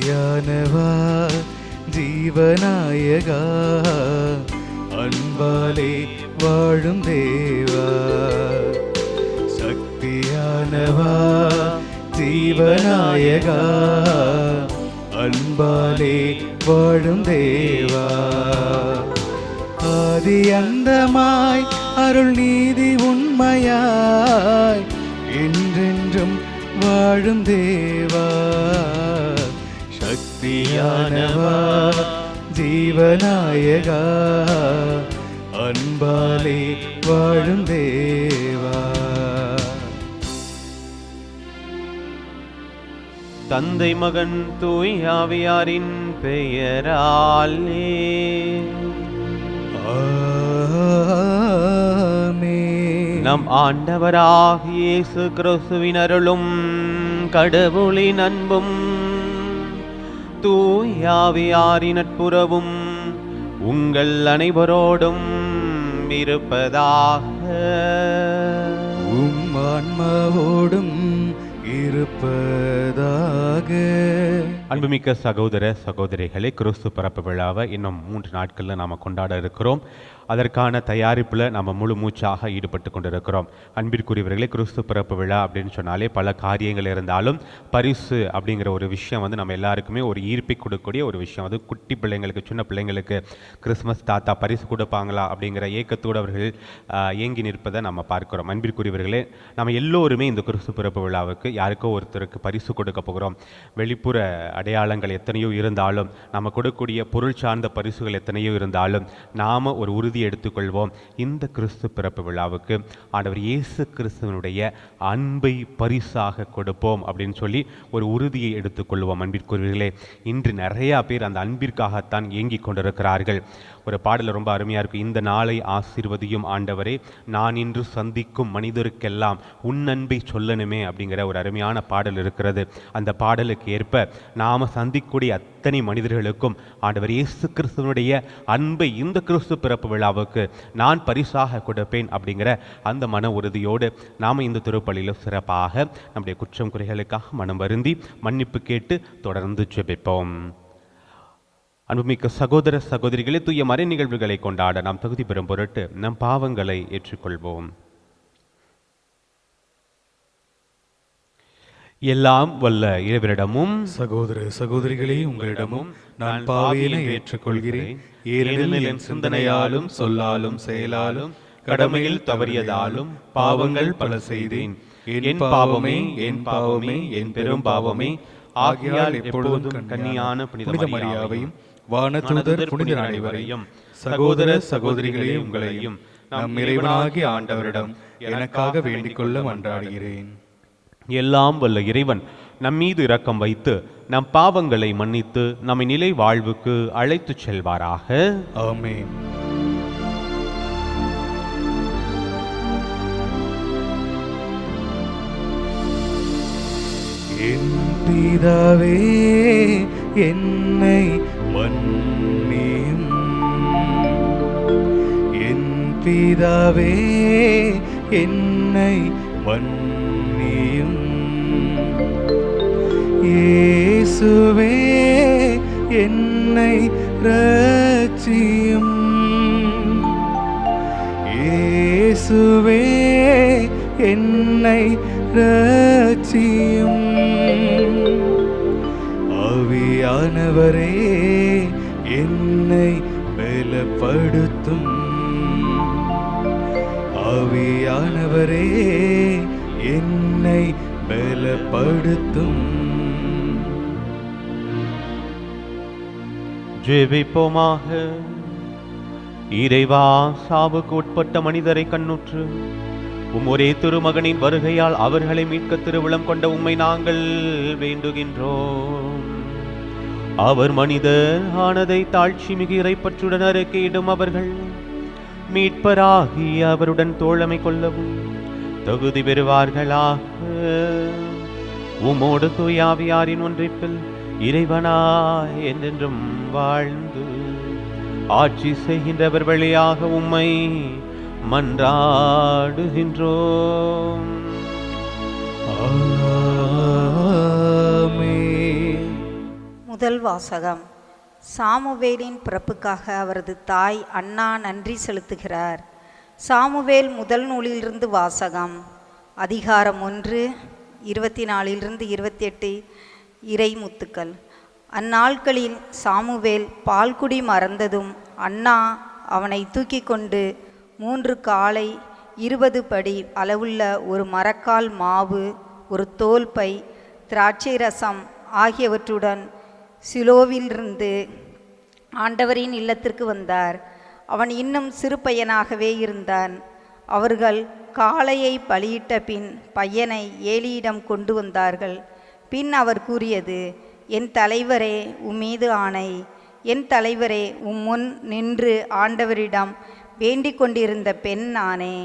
சக்தியானவா ஜீவநாயகா அன்பாலே வாழும் தேவா. சக்தியானவா ஜீவநாயகா அன்பாலே வாழும் தேவா. ஆதி அந்தமாய் அருள் நீதி உண்மையாய் என்றென்றும் வாழும் தேவா. சக்தியானவா ஜீவநாயகா அன்பாலே வாழும் தேவா. தந்தை மகன் தூய் ஆவியாரின் பெயராலே நம் ஆண்டவராகிய இயேசு கிறிஸ்துவின் அருளும் கடவுளின் அன்பும் தூய் ஆவியாரின் நட்புறவும் உங்கள் அனைவரோடும் இருப்பதாக. உம் ஆன்மாவோடும் இருப்பதாக. அன்புமிக்க சகோதர சகோதரிகளை, கிறிஸ்து பிறப்பு விழாவை இன்னும் 3 நாட்களில் நாம் கொண்டாட இருக்கிறோம். அதற்கான தயாரிப்பில் நம்ம முழு மூச்சாக ஈடுபட்டு கொண்டிருக்கிறோம். அன்பிற்குரியவர்களே, கிறிஸ்து பிறப்பு விழா அப்படின்னு சொன்னாலே பல காரியங்கள் இருந்தாலும் பரிசு அப்படிங்கிற ஒரு விஷயம் நம்ம எல்லாருக்குமே ஒரு ஈர்ப்பை கொடுக்கக்கூடிய ஒரு விஷயம். அது குட்டி பிள்ளைங்களுக்கு, சின்ன பிள்ளைங்களுக்கு கிறிஸ்மஸ் தாத்தா பரிசு கொடுப்பாங்களா அப்படிங்கிற ஏக்கத்தோடு அவர்கள் ஏங்கி நிற்பதை நம்ம பார்க்கிறோம். அன்பிற்குரியவர்களே, நம்ம எல்லோருமே இந்த கிறிஸ்து பிறப்பு விழாவுக்கு யாருக்கோ ஒருத்தருக்கு பரிசு கொடுக்க போகிறோம். வெளிப்புற அடையாளங்கள் எத்தனையோ இருந்தாலும், நம்ம கொடுக்கக்கூடிய பொருள் சார்ந்த பரிசுகள் எத்தனையோ இருந்தாலும், நாம் ஒரு உறுதியை எடுத்துக்கொள்வோம். இந்த கிறிஸ்து பிறப்பு விழாவுக்கு ஆண்டவர் இயேசு கிறிஸ்துவனுடைய அன்பை பரிசாக கொடுப்போம் அப்படின்னு சொல்லி ஒரு உறுதியை எடுத்துக்கொள்வோம். அன்பிற்குரியவர்களே, இன்று நிறையா பேர் அந்த அன்பிற்காகத்தான் ஏங்கிக் கொண்டிருக்கிறார்கள். ஒரு பாடல் ரொம்ப அருமையாக இருக்கும். இந்த நாளை ஆசீர்வதியும் ஆண்டவரே, நான் இன்று சந்திக்கும் மனிதருக்கெல்லாம் உன் அன்பை சொல்லணுமே அப்படிங்கிற ஒரு அருமையான பாடல் இருக்கிறது. அந்த பாடலுக்கு ஏற்ப நாம் சந்திக்கக்கூடிய அத்தனை மனிதர்களுக்கும் ஆண்டவர் இயேசு கிறிஸ்துவனுடைய அன்பை இந்த கிறிஸ்து பிறப்பு விழாவுக்கு நான் பரிசாக கொடுப்பேன் அப்படிங்கிற அந்த மன உறுதியோடு நாம் இந்த திருப்பலியில் சிறப்பாக நம்முடைய குற்றம் குறைகளுக்காக மனம் வருந்தி மன்னிப்பு கேட்டு தொடர்ந்து ஜெபிப்போம். அன்புமிக்க சகோதர சகோதரிகளே, தூய மறை நிகழ்வுகளை கொண்டாட நாம் தகுதி பெறும் பொருட்டு நம் பாவங்களை ஏற்றுக்கொள்வோம். எல்லாம் வல்ல இறைவனிடமும் சகோதர சகோதரிகளே, உங்களிடமும் நான் பாவியனை ஏற்றுக்கொள்கிறேன். ஏனெனில் என் சிந்தனையாலும் சொல்லாலும் செயலாலும் கடமையில் தவறியதாலும் பாவங்கள் பல செய்தேன். என் பாவமே, என் பாவமே, என் பெரும் பாவமே. ஆகையால் எப்பொழுதும் கன்னியான புனித மரியாவையும் வானதூதர் புனிதர் அனைவரையும் சகோதர சகோதரிகளே உங்களையும் நம் இறைவனாகிய ஆண்டவரிடம் எனக்காக வேண்டிக் கொள்ள மன்றாடுகிறேன். எல்லாம் வல்ல இறைவன் நம் மீது இரக்கம் வைத்து நம் பாவங்களை மன்னித்து நம்மை நிலை வாழ்வுக்கு அழைத்துச் செல்வாராக. ஆமென். என் பிதாவே, என்னை மன்னியும். என் பிதாவே, என்னை மன்னியும். இயேசுவே, என்னை இரட்சியும். இயேசுவே, என்னை இரட்சியும். ஆவியானவரே, என்னை பலப்படுத்தும். ஆவியானவரே, என்னை பலப்படுத்தும். ஜெபிப்போமாக. இறைவா, சாவுக்கு உட்பட்ட மனிதரை கண்ணுற்று ஒரே திருமகனின் வருகையால் அவர்களை மீட்க திருவிழம் கொண்ட உம்மை நாங்கள் வேண்டுகின்றோம். அவர் மனிதர் ஆனதை தாழ்ச்சி மிகு இறைப்பற்றுடன் அறிக்கையிடும் அவர்கள் மீட்பராகி அவருடன் தோழமை கொள்ளவும் தகுதி பெறுவார்களாக. உமோடு தூயாவியாரின் ஒன்றிப்பில் இறைவனாய் என்றென்றும் வாழ்ந்து ஆட்சி செய்கின்றவர் வழியாக உம்மை மன்றாடுகின்றோம். முதல் வாசகம். சாமுவேலின் பிறப்புக்காக அவரது தாய் அன்னா நன்றி செலுத்துகிறார். சாமுவேல் முதல் நூலிலிருந்து வாசகம். அதிகாரம் 1 24 28 இறைமுத்துக்கள். அந்நாட்களில் சாமுவேல் பால்குடி மறந்ததும் அன்னா அவனை தூக்கி கொண்டு 3 காளை 20 படி அளவுள்ள ஒரு மரக்கால் மாவு, ஒரு தோல் பை, திராட்சை ரசம் ஆகியவற்றுடன் சிலோவிலிருந்து ஆண்டவரின் இல்லத்திற்கு வந்தார். அவன் இன்னும் சிறு பையனாகவே இருந்தான். அவர்கள் காளையை பலியிட்ட பின் பையனை ஏலியிடம் கொண்டு வந்தார்கள். பின் அவர் கூறியது, என் தலைவரே, உம்மீது ஆணை, என் தலைவரே, உம்முன் நின்று ஆண்டவரிடம் வேண்டிக் கொண்டிருந்த பெண் நானே.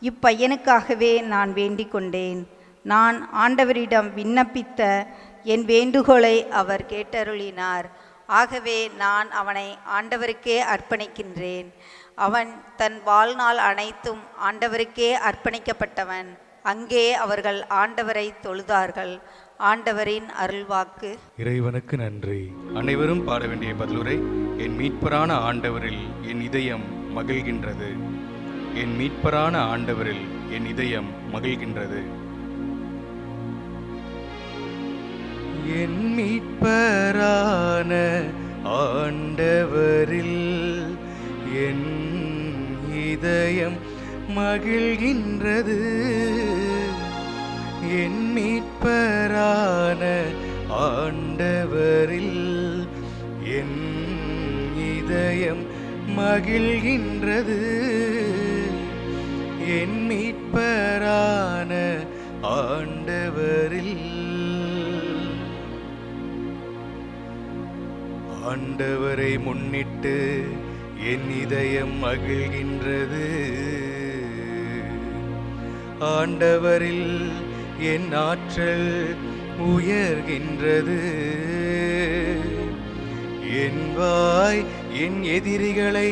இப்பையனுக்காகவே நான் வேண்டிக் கொண்டேன். நான் ஆண்டவரிடம் விண்ணப்பித்த என் வேண்டுகோளை அவர் கேட்டருளினார். ஆகவே நான் அவனை ஆண்டவருக்கே அர்ப்பணிக்கின்றேன். அவன் தன் வாழ்நாள் அனைத்தும் ஆண்டவருக்கே அர்ப்பணிக்கப்பட்டவன். அங்கே அவர்கள் ஆண்டவரை தொழுதார்கள். ஆண்டவரின் அருள்வாக்கு. இறைவனுக்கு நன்றி. அனைவரும் பாட வேண்டிய பதிலுரை. என் மீட்பரான ஆண்டவரில் என் இதயம் மகிழ்கின்றது. என் மீட்பரான ஆண்டவரில் என் இதயம் மகிழ்கின்றது. என் மீட்பரான ஆண்டவரில் என் இதயம் மகிழ்கின்றது. என் மீட்பரான ஆண்டவரில் என் இதயம் மகிழ்கின்றது. என் மீட்பரான ஆண்டவரில். ஆண்டவரை முன்னிட்டு என் இதயம் மகிழ்கின்றது. ஆண்டவரில் என் ஆற்றல் உயர்கின்றது. என் வாய் என் எதிரிகளை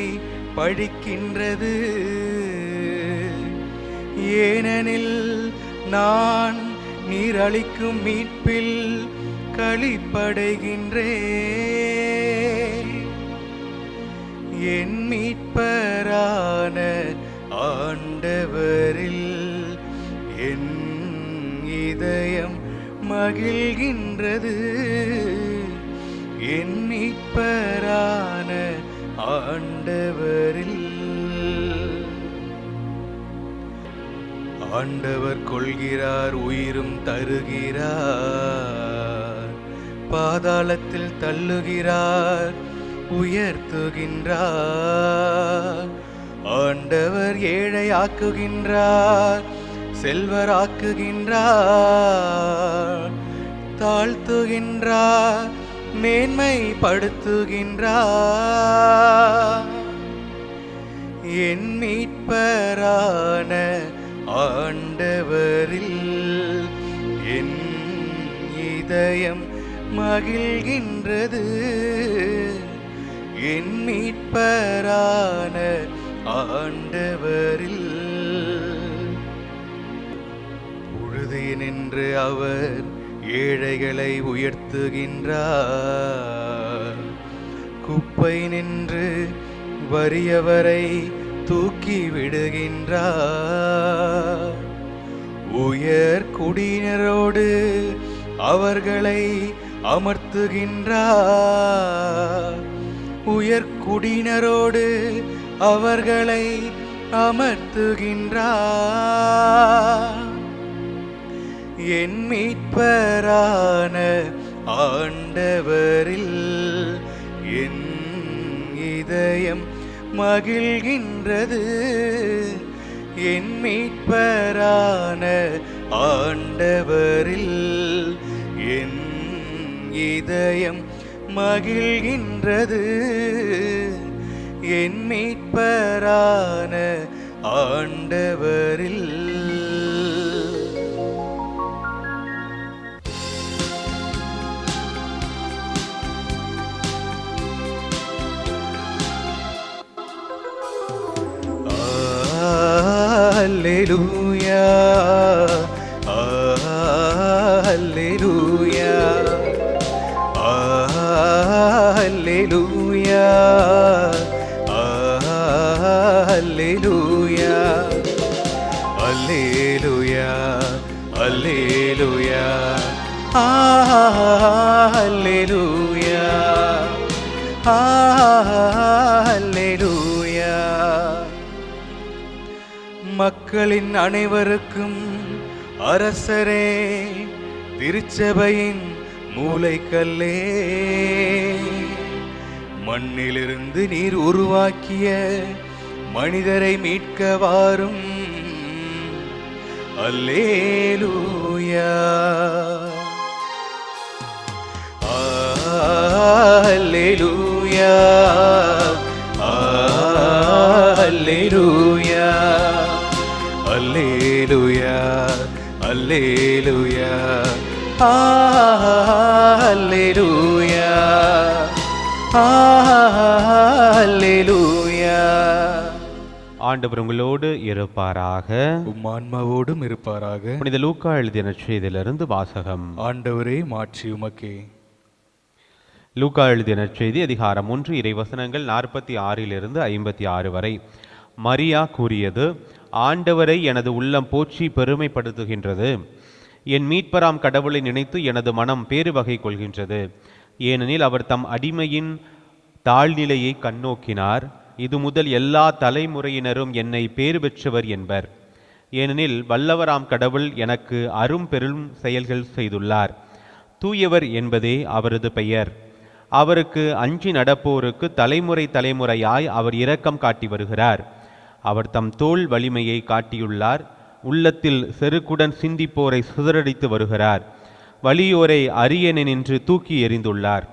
பழிக்கின்றது. ஏனெனில் நான் நீர் அளிக்கும் மீட்பில் களிப்படைகின்றேன். என் மீட்பரான ஆண்டவரில் என் இதயம் மகிழ்கின்றது. என் மீட்பரான ஆண்டவரில். ஆண்டவர் கொள்கிறார், உயிரும் தருகிறார். பாதாளத்தில் தள்ளுகிறார், உயர்த்துகின்றார். ஆண்டவர் ஏழையாக்குகின்றார், செல்வராக்குகின்றார். தாழ்த்துகின்றார், மேன்மைப்படுத்துகின்றார். என் மீட்பரான ஆண்டவரில் என் இதயம் மகிழ்கின்றது. என் மீட்பரான ஆண்டவரில். உழுது நின்று அவர் ஏழைகளை உயர்த்துகின்றார். குப்பை நின்று வறியவரை தூக்கி விடுகின்றார். உயர் குடியினரோடு அவர்களை அமர்த்துகின்றார். உயர் குடியினரோடு அவர்களை அமர்த்துகின்றார். என் மீட்பரான ஆண்டவரில் என் இதயம் மகிழ்கின்றது. என் மீட்பரான ஆண்டவரில் என் இதயம் மகிழ்கின்றது. என் மீட்பரான ஆண்டவரில். Alleluia, Alleluia, Alleluia. அல்லேலூயா அல்லேலூயா அல்லேலூயா அல்லேலூயா அல்லேலூயா அல்லேலூயா. மக்களின் அனைவருக்கும் அரசரே, திருச்சபையின் மூலைக்கல்லே, மண்ணிலிருந்து நீர் உருவாக்கிய மனிதரை மீட்க வாரும். அல்லேலூயா அல்லேலூயா அல்லேலூயா அல்லேலூயா அல்லேலூயா அல்லேலூயா அல்லேலூயா. ஆண்டவர் உங்களோடு இருப்பாராக, உம் ஆன்மாவோடும் இருப்பாராக. புனித லூக்கா எழுதிய நற்செய்தியிலிருந்து வாசகம். ஆண்டவரே மாட்சி உமக்கே. லூக்கா எழுதிய நற்செய்தி அதிகாரம் 1 இறைவசனங்கள் 46 56 வரை. மரியா கூறியது, ஆண்டவரை எனது உள்ளம் போற்றி பெருமைப்படுத்துகின்றது. என் மீட்பராம் கடவுளை நினைத்து எனது மனம் பேறு வகை கொள்கின்றது. ஏனெனில் அவர் தம் அடிமையின் தாழ்நிலையை கண்ணோக்கினார். இது முதல் எல்லா தலைமுறையினரும் என்னை பேறு பெற்றவர் என்பர். ஏனெனில் வல்லவராம் கடவுள் எனக்கு அரும் பெரும் செயல்கள் செய்துள்ளார். தூயவர் என்பதே அவரது பெயர். அவருக்கு அஞ்சி நடப்போருக்கு தலைமுறை தலைமுறையாய் அவர் இரக்கம் காட்டி வருகிறார். அவர் தம் தோள் வலிமையை காட்டியுள்ளார். உள்ளத்தில் செருக்குடன் சிந்திப்போரை சிதறடித்து வருகிறார். வலியோரை அரியணெனின்று தூக்கி எறிந்துள்ளார்.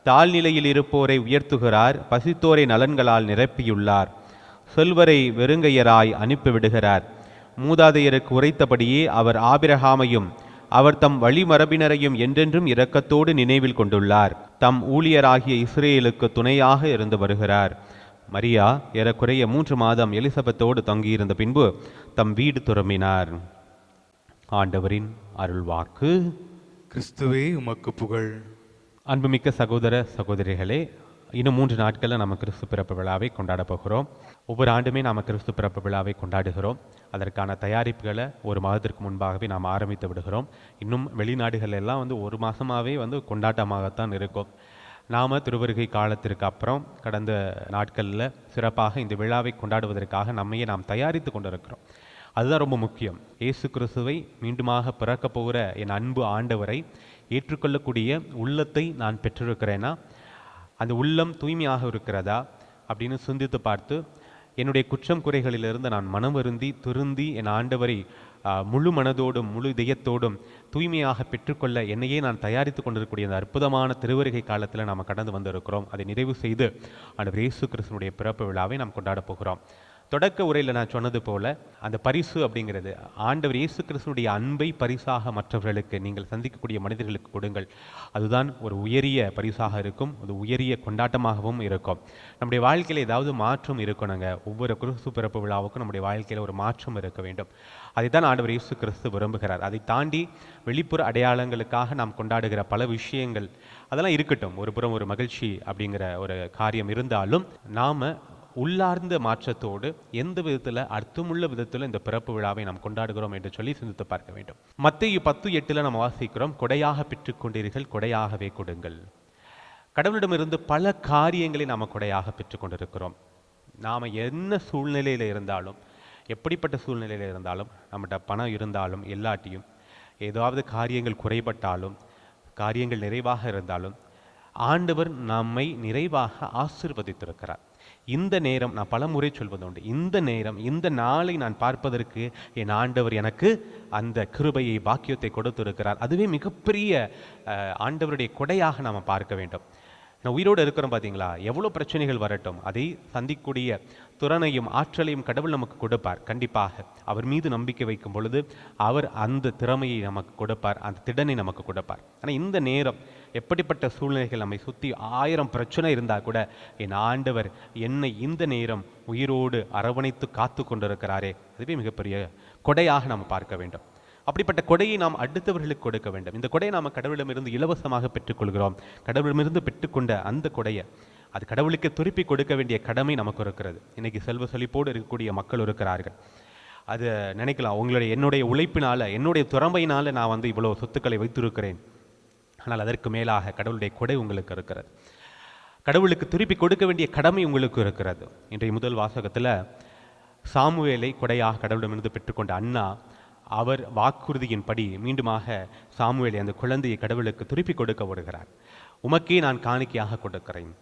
தாழ்நிலையில் இருப்போரை உயர்த்துகிறார். பசித்தோரை நலன்களால் நிரப்பியுள்ளார். செல்வரை வெறுங்கையராய் அனுப்பிவிடுகிறார். மூதாதையருக்கு உரைத்தபடியே அவர் ஆபிரகாமையும் அவர் தம் வழிமரபினரையும் என்றென்றும் இரக்கத்தோடு நினைவில் கொண்டுள்ளார். தம் ஊழியராகிய இஸ்ரேலுக்கு துணையாக இருந்து வருகிறார். மரியா ஏறக்குறைய 3 மாதம் எலிசபெத்தோடு தங்கியிருந்த பின்பு தம் வீடு திரும்பினார். ஆண்டவரின் அருள்வாக்கு. கிறிஸ்துவே உமக்கு புகழ். அன்புமிக்க சகோதர சகோதரிகளே, இன்னும் 3 நாட்களில் நம்ம கிறிஸ்து பிறப்பு விழாவை கொண்டாட போகிறோம். ஒவ்வொரு ஆண்டுமே நாம் கிறிஸ்து பிறப்பு விழாவை கொண்டாடுகிறோம். அதற்கான தயாரிப்புகளை 1 மாதத்திற்கு முன்பாகவே நாம் ஆரம்பித்து விடுகிறோம். இன்னும் வெளிநாடுகள் எல்லாம் 1 மாதமாகவே கொண்டாட்டமாகத்தான் இருக்கும். நாம் திருவருகை காலத்திற்கு அப்புறம் கடந்த நாட்களில் சிறப்பாக இந்த விழாவை கொண்டாடுவதற்காக நம்மையே நாம் தயாரித்து கொண்டிருக்கிறோம். அதுதான் ரொம்ப முக்கியம். இயேசு கிறிஸ்துவை மீண்டுமாக பிறக்க போகிற என் அன்பு ஆண்டவரை ஏற்றுக்கொள்ளக்கூடிய உள்ளத்தை நான் பெற்றிருக்கிறேன்னா, அந்த உள்ளம் தூய்மையாக இருக்கிறதா அப்படின்னு சிந்தித்து பார்த்து, என்னுடைய குற்றம் குறைகளிலிருந்து நான் மனம் வருந்தி திருந்தி என் ஆண்டவரை முழு மனதோடும் முழு இதயத்தோடும் தூய்மையாக பெற்றுக்கொள்ள என்னையே நான் தயாரித்து கொண்டிருக்கக்கூடிய அந்த அற்புதமான திருவருகை காலத்தில் நாம் கடந்து வந்திருக்கிறோம். அதை நிறைவு செய்து ஆண்டவர் இயேசு கிறிஸ்துனுடைய பிறப்பு விழாவை நாம் கொண்டாடப் போகிறோம். தொடக்க உரையில் நான் சொன்னது போல, அந்த பரிசு அப்படிங்கிறது ஆண்டவர் இயேசு கிறிஸ்துனுடைய அன்பை பரிசாக மற்றவர்களுக்கு, நீங்கள் சந்திக்கக்கூடிய மனிதர்களுக்கு கொடுங்கள். அதுதான் ஒரு உயரிய பரிசாக இருக்கும், அது உயரிய கொண்டாட்டமாகவும் இருக்கும். நம்முடைய வாழ்க்கையில் ஏதாவது மாற்றம் இருக்கணுங்க. ஒவ்வொரு கிறிஸ்து பிறப்பு விழாவுக்கும் நம்முடைய வாழ்க்கையில் ஒரு மாற்றம் இருக்க வேண்டும். அதைத்தான் ஆண்டவர் இயேசு கிறிஸ்து விரும்புகிறார். அதை தாண்டி வெளிப்புற அடையாளங்களுக்காக நாம் கொண்டாடுகிற பல விஷயங்கள் அதெல்லாம் இருக்கட்டும், ஒரு புறம் ஒரு மகிழ்ச்சி அப்படிங்கிற ஒரு காரியம் இருந்தாலும், நாம் உள்ளார்ந்த மாற்றத்தோடு எந்த விதத்தில் அர்த்தமுள்ள விதத்தில் இந்த பிறப்பு விழாவை நாம் கொண்டாடுகிறோம் என்று சொல்லி சிந்தித்து பார்க்க வேண்டும். மத்தேயு 10:8 நம்ம வாசிக்கிறோம், கொடையாக பெற்றுக்கொண்டீர்கள், கொடையாகவே கொடுங்கள். கடவுளிடமிருந்து பல காரியங்களை நாம் கொடையாக பெற்றுக்கொண்டிருக்கிறோம். நாம் என்ன சூழ்நிலையில் இருந்தாலும், எப்படிப்பட்ட சூழ்நிலையில் இருந்தாலும், நம்மகிட்ட பணம் இருந்தாலும் எல்லாட்டியும், ஏதாவது காரியங்கள் குறைபட்டாலும், காரியங்கள் நிறைவாக இருந்தாலும், ஆண்டவர் நம்மை நிறைவாக ஆசீர்வதித்திருக்கிறார். இந்த நேரம், நான் பல முறை சொல்வதுண்டு, இந்த நேரம் இந்த நாளை நான் பார்ப்பதற்கு என் ஆண்டவர் எனக்கு அந்த கிருபையை பாக்கியத்தை கொடுத்திருக்கிறார். அதுவே மிகப்பெரிய ஆண்டவருடைய கொடையாக நாம் பார்க்க வேண்டும். நான் உயிரோடு இருக்கிறோம் பார்த்தீங்களா, எவ்வளோ பிரச்சனைகள் வரட்டும், அதை சந்திக்கூடிய திறனையும் ஆற்றலையும் கடவுள் நமக்கு கொடுப்பார். கண்டிப்பாக அவர் மீது நம்பிக்கை வைக்கும் பொழுது அவர் அந்த திறமையை நமக்கு கொடுப்பார், அந்த திடனை நமக்கு கொடுப்பார். ஆனால் இந்த நேரம் எப்படிப்பட்ட சூழ்நிலைகள் நம்மை சுற்றி 1000 பிரச்சனை இருந்தால் கூட என் ஆண்டவர் என்னை இந்த நேரம் உயிரோடு அரவணைத்து காத்து கொண்டிருக்கிறாரே, அதுவே மிகப்பெரிய கொடையாக நாம் பார்க்க வேண்டும். அப்படிப்பட்ட கொடையை நாம் அடுத்தவர்களுக்கு கொடுக்க வேண்டும். இந்த கொடையை நாம் கடவுளிடமிருந்து இலவசமாக பெற்றுக்கொள்கிறோம். கடவுளிடமிருந்து பெற்றுக்கொண்ட அந்த கொடையை அது கடவுளுக்கு திருப்பி கொடுக்க வேண்டிய கடமை நமக்கு இருக்கிறது. இன்னைக்கு செல்வ செழிப்போடு இருக்கக்கூடிய மக்கள் இருக்கிறார்கள். அது நினைக்கலாம், என்னுடைய உழைப்பினால, என்னுடைய திறமையினால நான் இவ்வளோ சொத்துக்களை வைத்திருக்கிறேன். ஆனால் அதற்கு மேலாக கடவுளுடைய கொடை உங்களுக்கு இருக்கிறது. கடவுளுக்கு திருப்பி கொடுக்க வேண்டிய கடமை உங்களுக்கு இருக்கிறது. இன்றைய முதல் வாசகத்தில் சாமுவேலை கொடையாக கடவுளிடமிருந்து பெற்றுக்கொண்ட அன்னா, அவர் வாக்குறுதியின்படி மீண்டுமாக சாமுவேலை, அந்த குழந்தையை கடவுளுக்கு திருப்பி கொடுக்க வருகிறார். உமக்கே நான் காணிக்கையாக கொடுக்கிறேன்.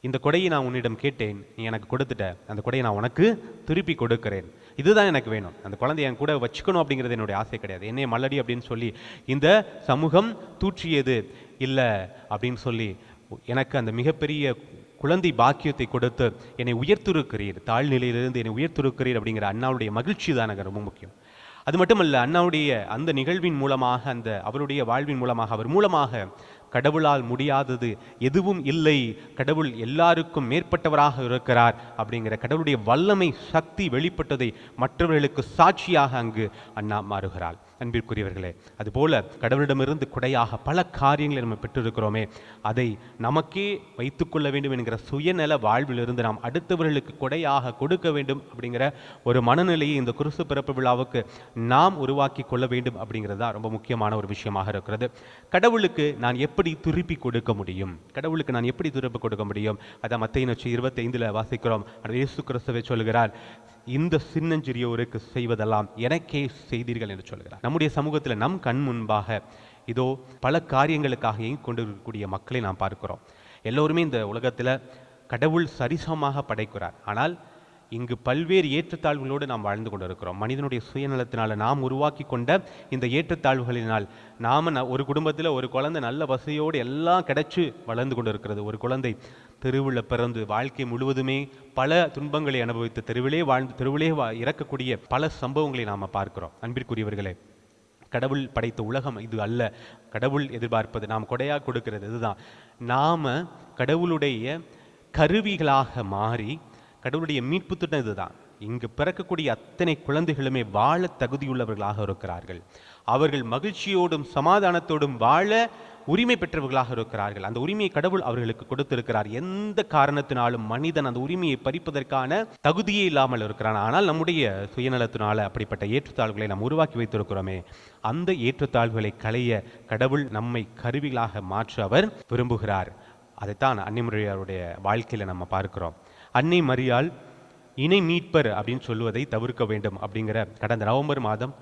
இந்த கொடையை நான் உன்னிடம் கேட்டேன், நீ எனக்கு கொடுத்துட்ட. அந்த கொடையை நான் உனக்கு திருப்பி கொடுக்கிறேன். இதுதான் எனக்கு வேணும். அந்த குழந்தைய என் கூட வச்சுக்கணும் அப்படிங்கிறது என்னுடைய ஆசை கிடையாது. என்னை மல்லடி அப்படின்னு சொல்லி இந்த சமூகம் தூற்றியது இல்லை அப்படின்னு சொல்லி எனக்கு அந்த மிகப்பெரிய குழந்தை பாக்கியத்தை கொடுத்து என்னை உயர்த்திருக்கிறீர், தாழ்நிலையிலிருந்து என்னை உயர்த்திருக்கிறீர் அப்படிங்கிற அண்ணாவுடைய மகிழ்ச்சி தான் எனக்கு ரொம்ப முக்கியம். அது மட்டுமல்ல, அண்ணாவுடைய அந்த நிகழ்வின் மூலமாக, அவருடைய வாழ்வின் மூலமாக, அவர் மூலமாக கடவுளால் முடியாதது எதுவும் இல்லை, கடவுள் எல்லாருக்கும் மேற்பட்டவராக இருக்கிறார் அப்படிங்கிற கடவுளுடைய வல்லமை சக்தி வெளிப்பட்டதை மற்றவர்களுக்கு சாட்சியாக அங்கு அண்ணா மாறுகிறாள். அன்பிற்குரியவர்களே, அதுபோல கடவுளிடமிருந்து கொடையாக பல காரியங்களை நம்ம பெற்றிருக்கிறோமே, அதை நமக்கே வைத்துக்கொள்ள வேண்டும் என்கிற சுயநல வாழ்விலிருந்து நாம் அடுத்தவர்களுக்கு கொடையாக கொடுக்க வேண்டும் அப்படிங்கிற ஒரு மனநிலையை இந்த குருசு பிறப்பு விழாவுக்கு நாம் உருவாக்கி கொள்ள வேண்டும் அப்படிங்கிறது தான் ரொம்ப முக்கியமான ஒரு விஷயமாக இருக்கிறது. கடவுளுக்கு நான் எப்படி திருப்பி கொடுக்க முடியும்? கடவுளுக்கு நான் எப்படி திருப்பி கொடுக்க முடியும்? அதை மத்தேயு 25 வாசிக்கிறோம். இயேசு கிறிஸ்துவே சொல்கிறார், இந்த சின்னஞ்சிறியோருக்கு செய்வதெல்லாம் எனக்கே செய்தீர்கள் என்று சொல்கிறார். நம்முடைய சமூகத்தில் நம் கண் முன்பாக இதோ பல காரியங்களுக்காக இயங்கிக் கொண்டிருக்கக்கூடிய மக்களை நாம் பார்க்கிறோம். எல்லோருமே இந்த உலகத்தில் கடவுள் சரிசமமாக படைக்கிறார். ஆனால் இங்கு பல்வேறு ஏற்றத்தாழ்வுகளோடு நாம் வாழ்ந்து கொண்டிருக்கிறோம். மனிதனுடைய சுயநலத்தினால் நாம் உருவாக்கி கொண்ட இந்த ஏற்றத்தாழ்வுகளினால் நாம் ஒரு குடும்பத்தில் ஒரு குழந்தை நல்ல வசதியோடு எல்லாம் கிடைச்சி வளர்ந்து கொண்டு இருக்கிறது. ஒரு குழந்தை தெருவில் பிறந்து வாழ்க்கை முழுவதுமே பல துன்பங்களை அனுபவித்து தெருவிலே இறக்கக்கூடிய பல சம்பவங்களை நாம் பார்க்கிறோம். அன்பிற்குரியவர்களே, கடவுள் படைத்த உலகம் இது அல்ல. கடவுள் எதிர்பார்ப்பது, நாம் கொடையாக கொடுக்கிறது இதுதான். நாம் கடவுளுடைய கருவிகளாக மாறி, கடவுளுடைய மீட்பு திட்டம் இதுதான். இங்கு பிறக்கக்கூடிய அத்தனை குழந்தைகளுமே வாழ தகுதியுள்ளவர்களாக இருக்கிறார்கள். அவர்கள் மகிழ்ச்சியோடும் சமாதானத்தோடும் வாழ உரிமை பெற்றவர்களாக இருக்கிறார்கள். அந்த உரிமையை கடவுள் அவர்களுக்கு கொடுத்திருக்கிறார். எந்த காரணத்தினாலும் மனிதன் அந்த உரிமையை பறிப்பதற்கான தகுதியே இல்லாமல் இருக்கிறான். ஆனால் நம்முடைய சுயநலத்தினால அப்படிப்பட்ட ஏற்றத்தாழ்வுகளை நாம் உருவாக்கி வைத்திருக்கிறோமே, அந்த ஏற்றத்தாழ்வுகளை களைய கடவுள் நம்மை கருவிகளாக மாற்ற அவர் விரும்புகிறார். அதைத்தான் அன்னை மரியாளுடைய வாழ்க்கையில் நம்ம பார்க்கிறோம். அன்னை மரியாள் இணை மீட்பர் அப்படின்னு சொல்லுவதை தவிர்க்க வேண்டும் அப்படிங்கிற கடந்த நவம்பர் மாதம்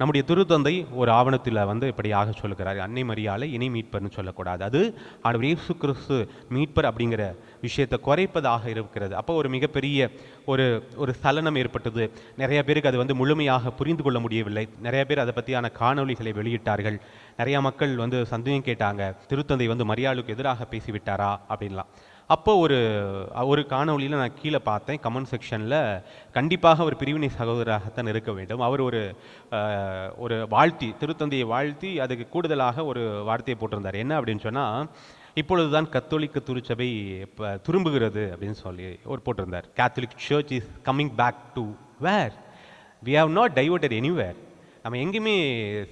நம்முடைய திருத்தந்தை ஒரு ஆவணத்தில் இப்படியாக சொல்லுகிறார். அன்னை மரியாளை இணை மீட்பர்னு சொல்லக்கூடாது, அது ஆண்டவர் இயேசு கிறிஸ்து மீட்பர் அப்படிங்கிற விஷயத்தை குறைப்பதாக இருக்கிறது. அப்போ ஒரு மிகப்பெரிய ஒரு சலனம் ஏற்பட்டது. நிறைய பேருக்கு அது முழுமையாக புரிந்து கொள்ள முடியவில்லை. நிறைய பேர் அதை பற்றியான காணொளிகளை வெளியிட்டார்கள். நிறைய மக்கள் சந்தேகம் கேட்டாங்க, திருத்தந்தை மரியாளுக்கு எதிராக பேசிவிட்டாரா அப்படின்லாம். அப்போ ஒரு காணொலியில் நான் கீழே பார்த்தேன், கமெண்ட் செக்ஷனில், கண்டிப்பாக ஒரு பிரிவினை சகோதரராகத்தான் இருக்க வேண்டும். அவர் ஒரு வாழ்த்தி, திருத்தந்தையை வாழ்த்தி அதுக்கு கூடுதலாக ஒரு வார்த்தையை போட்டிருந்தார். என்ன அப்படின்னு சொன்னால், இப்பொழுதுதான் கத்தோலிக்க திருச்சபை திரும்புகிறது அப்படின்னு சொல்லி போட்டிருந்தார். Catholic church is coming back to where we have not diverted anywhere. நம்ம எங்கேயுமே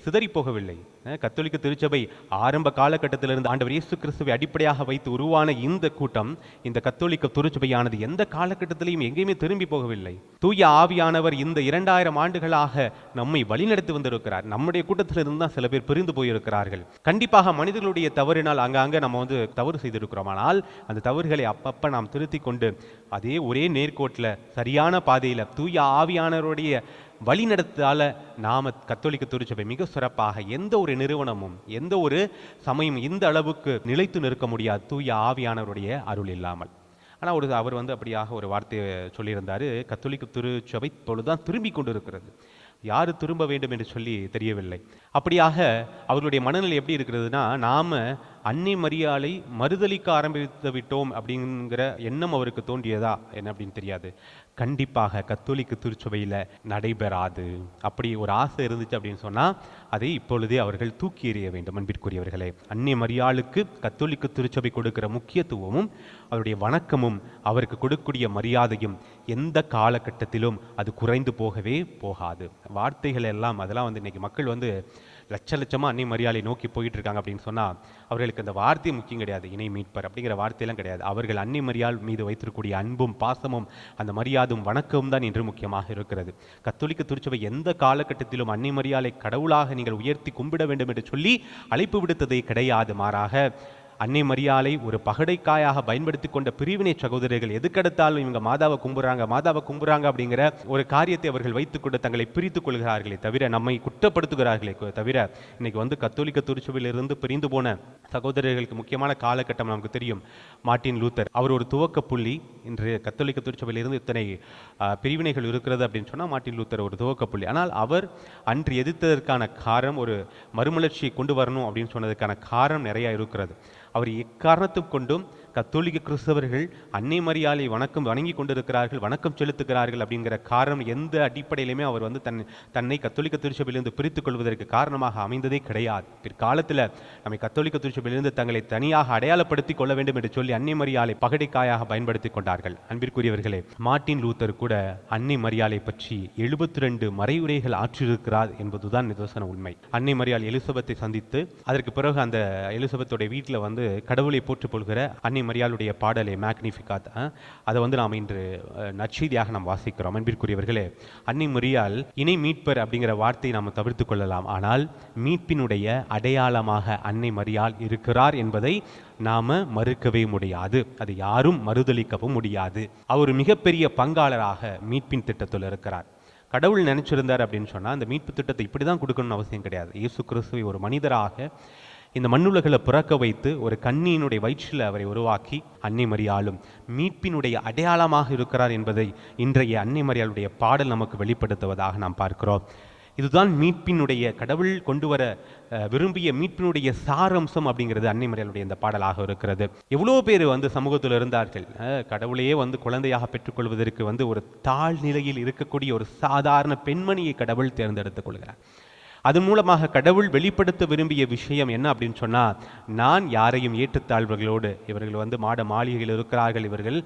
சிதறி போகவில்லை. கத்தோலிக்க திருச்சபை ஆரம்ப காலகட்டத்திலிருந்து ஆண்டவர் இயேசு கிறிஸ்துவை அடிப்படையாக வைத்து உருவான இந்த கூட்டம், இந்த கத்தோலிக்க திருச்சபையானது எந்த காலகட்டத்திலையும் எங்கேயுமே திரும்பி போகவில்லை. தூய ஆவியானவர் இந்த 2000 ஆண்டுகளாக நம்மை வழிநடத்தி வந்திருக்கிறார். நம்முடைய கூட்டத்திலிருந்து தான் சில பேர் பிரிந்து போயிருக்கிறார்கள். கண்டிப்பாக மனிதர்களுடைய தவறினால் அங்கங்கே நம்ம தவறு செய்திருக்கிறோம். ஆனால் அந்த தவறுகளை அப்பப்ப நாம் திருத்தி கொண்டு அதே ஒரே நேர்கோட்டில் சரியான பாதையில் தூய ஆவியானவருடைய வழிநடத்தால நாம கத்தோலிக்க திருச்சபை மிக சிறப்பாக, எந்த ஒரு நிறுவனமும் எந்த ஒரு சமயம் இந்த அளவுக்கு நிலைத்து நிற்க முடியாது தூய ஆவியானவருடைய அருள் இல்லாமல். ஆனால் அவர் அப்படியாக ஒரு வார்த்தையை சொல்லியிருந்தார், கத்தோலிக்க திருச்சபை இப்பொழுதுதான் திரும்பி கொண்டிருக்கிறது. யார் திரும்ப வேண்டும் என்று சொல்லி தெரியவில்லை. அப்படியாக அவர்களுடைய மனநிலை எப்படி இருக்கிறதுனா, நாம் அன்னை மரியாளை மறுதலிக்க ஆரம்பித்து விட்டோம் அப்படிங்கிற எண்ணம் அவருக்கு தோன்றியதா என்ன அப்படின்னு தெரியாது. கண்டிப்பாக கத்தோலிக்க திருச்சபையில் நடைபெறாது. அப்படி ஒரு ஆசை இருந்துச்சு அப்படின்னு சொன்னால் அதை இப்பொழுதே அவர்கள் தூக்கி எறிய வேண்டும். அன்பிற்குரியவர்களே, அன்னை மரியாளுக்கு கத்தோலிக்க திருச்சபை கொடுக்கிற முக்கியத்துவமும் அவருடைய வணக்கமும் அவருக்கு கொடுக்கக்கூடிய மரியாதையும் எந்த காலகட்டத்திலும் அது குறைந்து போகவே போகாது. வார்த்தைகள் எல்லாம் அதெல்லாம் வந்து இன்னைக்கு மக்கள் வந்து லட்சமாக அன்னை மரியாதை நோக்கி போயிட்டு இருக்காங்க அப்படின்னு சொன்னால் அவர்களுக்கு அந்த வார்த்தை முக்கியம் கிடையாது. இணை மீட்பர் அப்படிங்கிற வார்த்தையெல்லாம் கிடையாது. அவர்கள் அன்னை மரியாள் மீது வைத்திருக்கக்கூடிய அன்பும் பாசமும் அந்த மரியாதும் வணக்கமும் தான் இன்று முக்கியமாக இருக்கிறது. கத்தோலிக்க திருச்சபை எந்த காலகட்டத்திலும் அன்னை மரியாளை கடவுளாக நீங்கள் உயர்த்தி கும்பிட வேண்டும் என்று சொல்லி அழைப்பு விடுத்ததே கிடையாது. மாறாக அன்னை மரியாளை ஒரு பகடைக்காயாக பயன்படுத்தி கொண்ட பிரிவினை சகோதரர்கள் எதுக்கெடுத்தாலும் இவங்க மாதாவை கும்புறாங்க அப்படிங்கிற ஒரு காரியத்தை அவர்கள் வைத்துக்கொண்டு தங்களை பிரித்துக் கொள்கிறார்களே தவிர, நம்மை குற்றப்படுத்துகிறார்களே தவிர, இன்னைக்கு வந்து கத்தோலிக்க திருச்சபையிலிருந்து பிரிந்து போன சகோதரர்களுக்கு முக்கியமான காலகட்டம் நமக்கு தெரியும். மார்ட்டின் லூத்தர் அவர் ஒரு துவக்க புள்ளி. இன்று கத்தோலிக்க திருச்சபையிலிருந்து இத்தனை பிரிவினைகள் இருக்கிறது அப்படின்னு சொன்னால் மார்ட்டின் லூத்தர் ஒரு துவக்க புள்ளி. ஆனால் அவர் அன்று எதிர்த்ததற்கான காரணம், ஒரு மறுமலர்ச்சியை கொண்டு வரணும் அப்படின்னு சொன்னதற்கான காரணம் நிறைய இருக்கிறது. அவர் எக்காரணத்தும் கொண்டும் கத்தோலிக்க கிறிஸ்தவர்கள் அன்னை மரியாளை வணங்கி கொண்டிருக்கிறார்கள், வணக்கம் செலுத்துகிறார்கள் அப்படிங்கிற காரணம் எந்த அடிப்படையிலுமே அவர் வந்து தன்னை கத்தோலிக்க திருச்சபையிலிருந்து பிரித்துக் கொள்வதற்கு காரணமாக அமைந்ததே கிடையாது. பிற்காலத்தில் நம்மை கத்தோலிக்க திருச்சபையிலிருந்து தங்களை தனியாக அடையாளப்படுத்திக் கொள்ள வேண்டும் என்று சொல்லி அன்னை மரியாளை பகடைக்காயாக பயன்படுத்தி கொண்டார்கள். அன்பிற்குரியவர்களே, மார்ட்டின் லூத்தர் கூட அன்னை மரியாளை பற்றி 72 மறையுரைகள் ஆற்றியிருக்கிறார் என்பதுதான் நிதர்சன உண்மை. அன்னை மரியாள் எலிசபெத்தை சந்தித்து அதற்கு பிறகு அந்த எலிசபெத்துடைய வீட்டில் வந்து கடவுளை போற்றுக் கொள்கிற அன்னை மரியாளுடைய பாடலை மேக்னிஃபிகாத், அதை வந்து நாம் இன்று நற்செய்தியாக நாம் வாசிக்கிறோம். அன்பிற்குரியவர்களே, அன்னை மரியாள் இணை மீட்பர் அப்படிங்கிற வார்த்தையை நாம் தவிர்த்து கொள்ளலாம். ஆனால் மீட்பினுடைய அடையாளமாக அன்னை மரியாள் இருக்கிறார் என்பதை நாம மறுக்கவே முடியாது. அதை யாரும் மறுதலிக்கவும் முடியாது. அவர் மிகப்பெரிய பங்காளராக மீட்பின் திட்டத்தில் இருக்கிறார். கடவுள் நினைச்சிருந்தார் அப்படின்னு சொன்னால் அந்த மீட்பு திட்டத்தை இப்படி தான் கொடுக்கணும்னு அவசியம் கிடையாது. இயேசு கிறிஸ்துவை ஒரு மனிதராக இந்த மண்ணுலகில் பிறக்க வைத்து ஒரு கன்னியினுடைய வயிற்றில் அவரை உருவாக்கி அன்னை மரியாளும் மீட்பினுடைய அடையாளமாக இருக்கிறார் என்பதை இன்றைய அன்னை மரியாளுடைய பாடல் நமக்கு வெளிப்படுத்துவதாக நாம் பார்க்கிறோம். இதுதான் மீட்பினுடைய, கடவுள் கொண்டு வர விரும்பிய மீட்பினுடைய சாரம்சம் அப்படிங்கிறது அன்னை மரியாளுடைய இந்த பாடலாக இருக்கிறது. எவ்வளோ பேர் வந்து சமூகத்தில் இருந்தார்கள், கடவுளையே வந்து குழந்தையாக பெற்றுக்கொள்வதற்கு வந்து ஒரு தாழ்நிலையில் இருக்கக்கூடிய ஒரு சாதாரண பெண்மணியை கடவுள் தேர்ந்தெடுத்துக் கொள்கிறார். அதன் மூலமாக கடவுள் வெளிப்படுத்த விரும்பிய விஷயம் என்ன அப்படின்னு சொன்னால், நான் யாரையும் ஏற்றுத்தாழ்வர்களோடு, இவர்கள் வந்து மாட மாளிகையில் இருக்கிறார்கள், இவர்கள்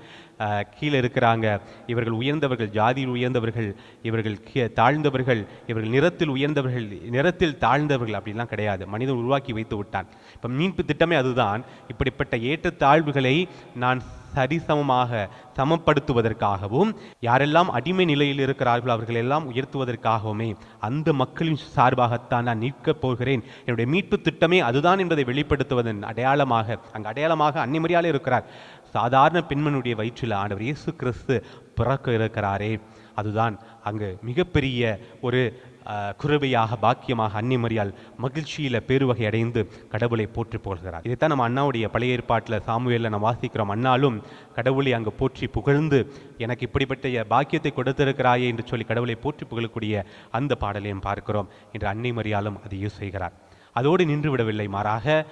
கீழே இருக்கிறாங்க, இவர்கள் உயர்ந்தவர்கள், ஜாதியில் உயர்ந்தவர்கள், இவர்கள் தாழ்ந்தவர்கள், இவர்கள் நிறத்தில் உயர்ந்தவர்கள், நிறத்தில் தாழ்ந்தவர்கள் அப்படிலாம் கிடையாது. மனிதன் உருவாக்கி வைத்து விட்டான். இப்போ மீட்பு திட்டமே அதுதான். இப்படிப்பட்ட ஏற்றத்தாழ்வுகளை நான் சரிசமமாக சமப்படுத்துவதற்காகவும், யாரெல்லாம் அடிமை நிலையில் இருக்கிறார்களோ அவர்கள் எல்லாம் உயர்த்துவதற்காகவுமே அந்த மக்களின் சார்பாகத்தான் நான் நிற்கப் போகிறேன். என்னுடைய மீட்பு திட்டமே அதுதான் என்பதை வெளிப்படுத்துவதன் அடையாளமாக அங்கு அடையாளமாக அன்னை மரியாளை இருக்கிறார். சாதாரண பெண்மனுடைய வயிற்றில் ஆண்டவர் இயேசு கிறிஸ்து பிறக்க இருக்கிறாரே, அதுதான் அங்கு மிகப்பெரிய ஒரு குருவையாக, பாக்கியமாக அன்னை மரியாள் மகிழ்ச்சியில் பேருவகை அடைந்து கடவுளை போற்றி புகழ்கிறார். இதைத்தான் நம்ம அண்ணாவுடைய பழைய ஏற்பாட்டில் சாமுவேலில் நம்ம வாசிக்கிறோம். அண்ணாலும் கடவுளை அங்கு போற்றி புகழ்ந்து எனக்கு இப்படிப்பட்ட பாக்கியத்தை கொடுத்திருக்கிறாயே என்று சொல்லி கடவுளை போற்றி புகழக்கூடிய அந்த பாடலையும் பார்க்கிறோம். இன்று அன்னை மரியாளும் அதையே செய்கிறார். அதோடு நின்று விடவில்லை, மாறாக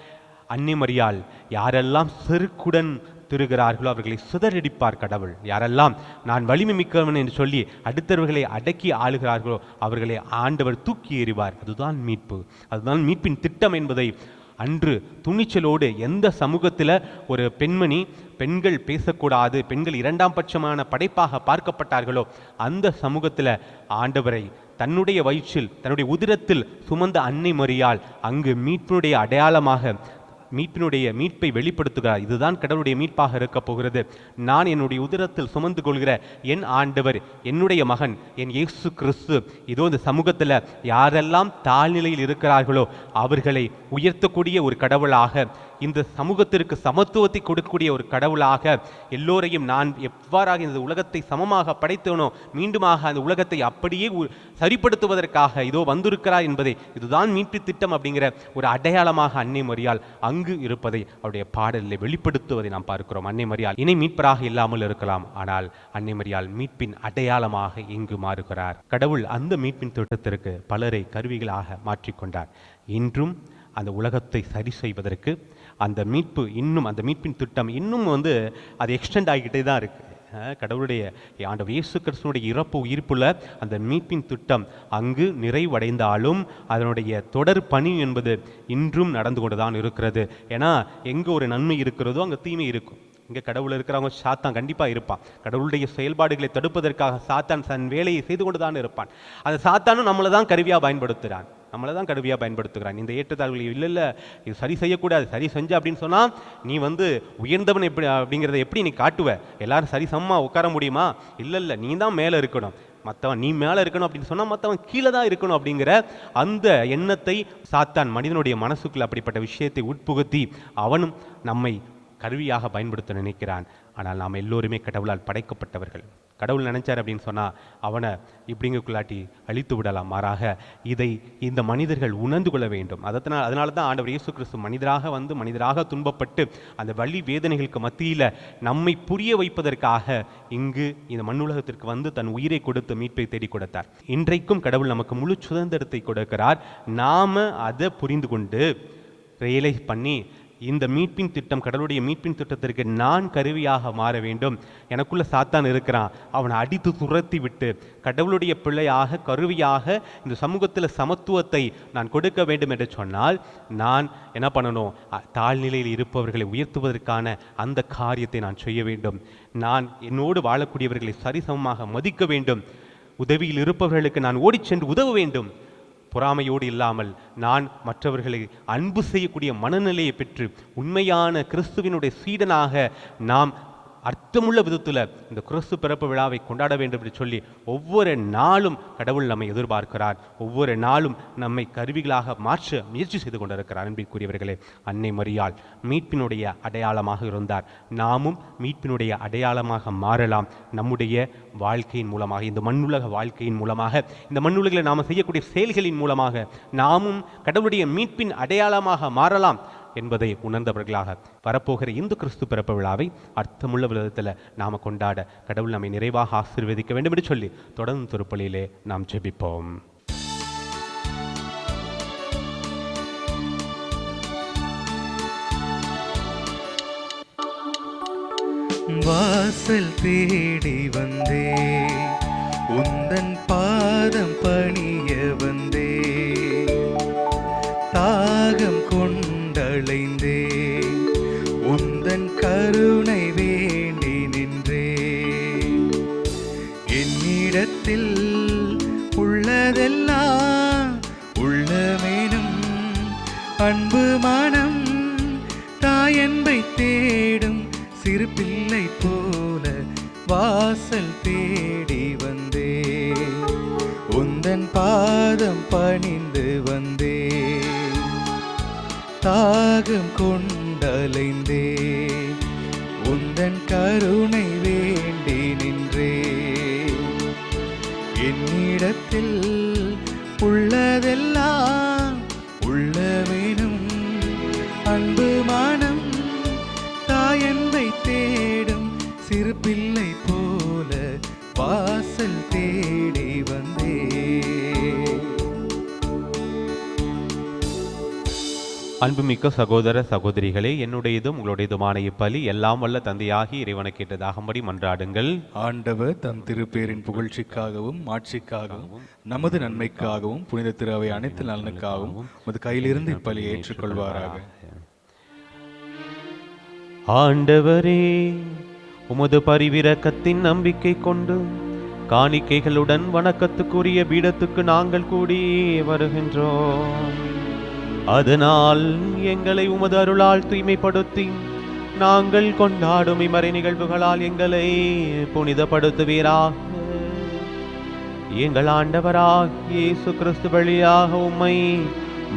அன்னை மரியாள் யாரெல்லாம் செருக்குடன் திருகிறார்களோ அவர்களை சிதறடிப்பார் கடவுள். யாரெல்லாம் நான் வலிமை மிக்கவன் என்று சொல்லி அடுத்தவர்களை அடக்கி ஆளுகிறார்களோ அவர்களை ஆண்டவர் தூக்கி எறிவார். அதுதான் மீட்பு, அதுதான் மீட்பின் திட்டம் என்பதை அன்று துணிச்சலோடு எந்த சமூகத்தில் ஒரு பெண்கள் பேசக்கூடாது, பெண்கள் இரண்டாம் பட்சமான படைப்பாக பார்க்கப்பட்டார்களோ அந்த சமூகத்தில் ஆண்டவரை தன்னுடைய வயிற்றில், தன்னுடைய உதிரத்தில் சுமந்த அன்னை மரியாள் அங்கு மீட்பினுடைய அடையாளமாக மீட்பை வெளிப்படுத்துகிறார். இதுதான் கடவுளுடைய மீட்பாக இருக்க போகிறது. நான் என்னுடைய உதிரத்தில் சுமந்து கொள்கிற என் ஆண்டவர், என்னுடைய மகன், என் இயேசு கிறிஸ்து இதோ இந்த சமூகத்தில் யாரெல்லாம் தாழ்நிலையில் இருக்கிறார்களோ அவர்களை உயர்த்தக்கூடிய ஒரு கடவுளாக, இந்த சமூகத்திற்கு சமத்துவத்தை கொடுக்கக்கூடிய ஒரு கடவுளாக, எல்லோரையும் நான் எவ்வாறாக இந்த உலகத்தை சமமாக படைத்தனோ மீண்டுமாக அந்த உலகத்தை அப்படியே சரிப்படுத்துவதற்காக இதோ வந்திருக்கிறார் என்பதை, இதுதான் மீட்பு திட்டம் அப்படிங்கிற ஒரு அடையாளமாக அன்னை மரியாள் அங்கு இருப்பதை அவருடைய பாடலில் வெளிப்படுத்துவதை நாம் பார்க்கிறோம். அன்னை மரியாள் இணை மீட்பராக இல்லாமல் இருக்கலாம், ஆனால் அன்னை மரியாள் மீட்பின் அடையாளமாக இங்கு மாறுகிறார். கடவுள் அந்த மீட்பின் திட்டத்திற்கு பலரை கருவிகளாக மாற்றிக்கொண்டார். இன்றும் அந்த உலகத்தை சரி செய்வதற்கு, அந்த மீட்பு இன்னும், அந்த மீட்பின் திட்டம் இன்னும் அது எக்ஸ்டெண்ட் ஆகிக்கிட்டே தான் இருக்குது. கடவுளுடைய ஆண்டவர் இயேசு கிறிஸ்துனுடைய இறப்பு உயிர்ப்புள்ள அந்த மீட்பின் திட்டம் அங்கு நிறைவடைந்தாலும் அதனுடைய தொடர் பணி என்பது இன்றும் நடந்து கொண்டு தான் இருக்கிறது. ஏன்னா எங்கே ஒரு நன்மை இருக்கிறதோ அங்கே தீமை இருக்கும். இங்கே கடவுள் இருக்கிறவங்க சாத்தான் கண்டிப்பாக இருப்பான். கடவுளுடைய செயல்பாடுகளை தடுப்பதற்காக சாத்தான் தன் வேலையை செய்து கொண்டு தான் இருப்பான். அந்த சாத்தானும் நம்மளை தான் கருவியாக பயன்படுத்துகிறான். இந்த ஏற்றத்தாழ்வுகளை இல்லை இது சரி செய்யக்கூடாது, சரி செஞ்ச அப்படின்னு சொன்னால் நீ உயர்ந்தவன் எப்படி அப்படிங்கிறத எப்படி நீ காட்டுவ? எல்லாரும் சரி சமமா உட்கார முடியுமா? இல்லை நீ தான் மேலே இருக்கணும், மற்றவன் நீ மேலே இருக்கணும் அப்படின்னு சொன்னால் மற்றவன் கீழே தான் இருக்கணும் அப்படிங்கிற அந்த எண்ணத்தை சாத்தான் மனிதனுடைய மனசுக்குள்ள அப்படிப்பட்ட விஷயத்தை உட்புகுத்தி அவனும் நம்மை கருவியாக பயன்படுத்த நினைக்கிறான். ஆனால் நாம் எல்லோருமே கடவுளால் படைக்கப்பட்டவர்கள். கடவுள் நினைச்சார் அப்படின்னு சொன்னால் அவனை இப்படிங்குள்ளாட்டி அழித்து விடலாம். மாறாக இதை இந்த மனிதர்கள் உணர்ந்து கொள்ள வேண்டும். அதனால தான் ஆண்டவர் இயேசு கிறிஸ்து மனிதராக துன்பப்பட்டு அந்த வலி வேதனைகளுக்கு மத்தியில் நம்மை புரிய வைப்பதற்காக இங்கு இந்த மண்ணுலகத்திற்கு தன் உயிரை கொடுத்து மீட்பை தேடி கொடுத்தார். இன்றைக்கும் கடவுள் நமக்கு முழு சுதந்திரத்தை கொடுக்கிறார். நாம் அதை புரிந்து கொண்டு ரியலைஸ் பண்ணி இந்த மீட்பின் திட்டம், கடவுளுடைய மீட்பின் திட்டத்திற்கு நான் கருவியாக மாற வேண்டும். எனக்குள்ள சாத்தான் இருக்கிறான், அவனை அடித்து துரத்தி விட்டு கடவுளுடைய பிள்ளையாக கருவியாக இந்த சமூகத்தில் சமத்துவத்தை நான் கொடுக்க வேண்டும் என்று சொன்னால் நான் என்ன பண்ணணும்? தாழ்நிலையில் இருப்பவர்களை உயர்த்துவதற்கான அந்த காரியத்தை நான் செய்ய வேண்டும். நான் என்னோடு வாழக்கூடியவர்களை சரிசமமாக மதிக்க வேண்டும். உதவியில் இருப்பவர்களுக்கு நான் ஓடிச் சென்று உதவ வேண்டும். பொறாமையோடு இல்லாமல் நான் மற்றவர்களை அன்பு செய்யக்கூடிய மனநிலையை பெற்று உண்மையான கிறிஸ்துவினுடைய சீடனாக நாம் அர்த்தமுள்ள விதத்தில் இந்த கிறிஸ்து பிறப்பு விழாவை கொண்டாட வேண்டும் என்று சொல்லி ஒவ்வொரு நாளும் கடவுள் நம்மை எதிர்பார்க்கிறார். ஒவ்வொரு நாளும் நம்மை கருவிகளாக மாற்ற முயற்சி செய்து கொண்டிருக்கிறார். அன்பிற்குரியவர்களே, அன்னை மரியாள் மீட்பினுடைய அடையாளமாக இருந்தார். நாமும் மீட்பினுடைய அடையாளமாக மாறலாம். நம்முடைய வாழ்க்கையின் மூலமாக, இந்த மண்ணுலக வாழ்க்கையின் மூலமாக, இந்த மண்ணுலகில் நாம் செய்யக்கூடிய செயல்களின் மூலமாக நாமும் கடவுளுடைய மீட்பின் அடையாளமாக மாறலாம் என்பதை உணர்ந்தவர்களாக வரப்போகிற இந்து கிறிஸ்து பிறப்பு விழாவை அர்த்தமுள்ள விதத்தில் நாம் கொண்டாட கடவுள் நம்மை நிறைவாக ஆசீர்வதிக்க வேண்டும் என்று சொல்லி தொடர்ந்து திருப்பலியிலே நாம் ஜெபிப்போம். வாசல் தேடி வந்தே, உந்தன் பாதம் பணிய வந்தே, தாகம் கொண்டளைந்தே, உந்தன் கருணை வேண்டி நின்றே. என்னிடத்தில் உள்ளதெல்லாம் உள்ளமேனும் அன்பு மனம் தாயன்பை தேடும் சிறு பிள்ளை போல வாசல் தேடி வந்தே, உந்தன் பாதம் பணிந்து வந்தே, தாகம் கொண்டலைந்தே, உந்தன் கருணை வேண்டி நின்றே. என்னிடத்தில் உள்ளதெல்லாம் உள்ளவேனும் அன்பு மனம் தாயன்பை தேடும் சிறு பிள்ளை போல வாசல் தேடி வந்தே. அன்புமிக்க சகோதர சகோதரிகளே, என்னுடையதும் உங்களுடையதுமான இப்பலி எல்லாம் வல்ல தந்தையாகி இறைவனை கேட்டதாகும்படி மன்றாடுங்கள். ஆண்டவர் தம் திருப்பேரின் புகழ்ச்சிக்காகவும் ஆட்சிக்காகவும் நமது நன்மைக்காகவும் புனித திருவை அனைத்து நலனுக்காகவும் உமது கையிலிருந்து இப்பலி ஏற்றுக்கொள்வாராக. ஆண்டவரே, உமது பரிவிரக்கத்தின் நம்பிக்கை கொண்டு காணிக்கைகளுடன் வணக்கத்துக்குரிய பீடத்துக்கு நாங்கள் கூடி வருகின்றோம். அதனால் எங்களை உமது அருளால் தூய்மைப்படுத்தி நாங்கள் கொண்டாடும் இம்மறை நிகழ்வுகளால் எங்களை புனிதப்படுத்துவீராக. எங்கள் ஆண்டவராகிய இயேசு கிறிஸ்து வழியாக உம்மை